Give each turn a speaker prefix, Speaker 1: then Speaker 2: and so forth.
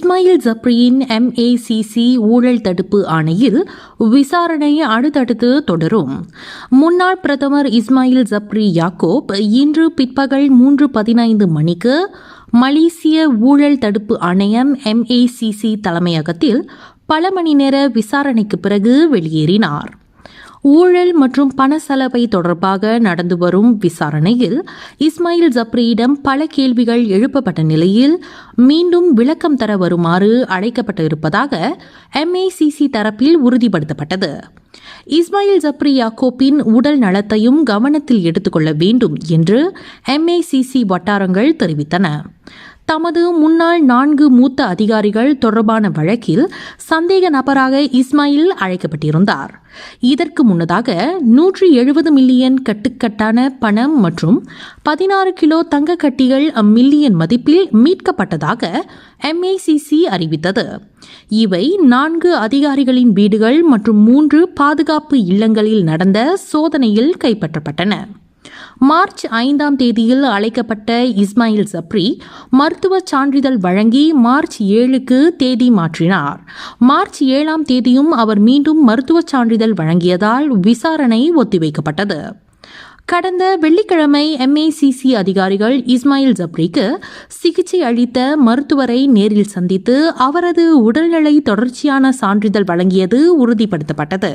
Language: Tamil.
Speaker 1: இஸ்மாயில் ஜப்ரியின் MACC ஊழல் தடுப்பு ஆணையில் விசாரணை அடுத்தடுத்து தொடரும். முன்னாள் பிரதமர் இஸ்மாயில் ஜப்ரி யாக்கூப் இன்று பிற்பகல் 3:15 மணிக்கு மலேசிய ஊழல் தடுப்பு ஆணையம் MACC தலைமையகத்தில் பல மணி நேர விசாரணைக்கு பிறகு வெளியேறினார். ஊழல் மற்றும் பண செலவை தொடர்பாக நடந்து வரும் விசாரணையில் இஸ்மாயில் ஜப்ரியிடம் பல கேள்விகள் எழுப்பப்பட்ட நிலையில் மீண்டும் விளக்கம் தர வருமாறு அழைக்கப்பட்டிருப்பதாக MACC தரப்பில் உறுதிப்படுத்தப்பட்டது. இஸ்மாயில் ஜப்ரி யாக்கூப்பின் உடல் நலத்தையும் கவனத்தில் எடுத்துக்கொள்ள வேண்டும் என்று MACC வட்டாரங்கள் தெரிவித்தன. தமது முன்னாள் 4 மூத்த அதிகாரிகள் தொடர்பான வழக்கில் சந்தேக நபராக இஸ்மாயில் அழைக்கப்பட்டிருந்தார். இதற்கு முன்னதாக 170 மில்லியன் கட்டுக்கட்டான பணம் மற்றும் 16 கிலோ தங்க கட்டிகள் அம்மில்லியன் மதிப்பில் மீட்கப்பட்டதாக MACC அறிவித்தது. இவை 4 அதிகாரிகளின் வீடுகள் மற்றும் 3 பாதுகாப்பு இல்லங்களில் நடந்த சோதனையில் கைப்பற்றப்பட்டன. மார்ச் 5ஆம் தேதியில் அழைக்கப்பட்ட இஸ்மாயில் ஜப்ரி மருத்துவ சான்றிதழ் வழங்கி மார்ச் 7க்கு தேதி மாற்றினார். மார்ச் 7ஆம் தேதியும் அவர் மீண்டும் மருத்துவ சான்றிதழ் வழங்கியதால் விசாரணை ஒத்திவைக்கப்பட்டது. கடந்த வெள்ளிக்கிழமை MACC அதிகாரிகள் இஸ்மாயில் ஜப்ரிக்கு சிகிச்சை அளித்த மருத்துவரை நேரில் சந்தித்து அவரது உடல்நிலை தொடர்ச்சியான சான்றிதழ் வழங்கியது உறுதிப்படுத்தப்பட்டது.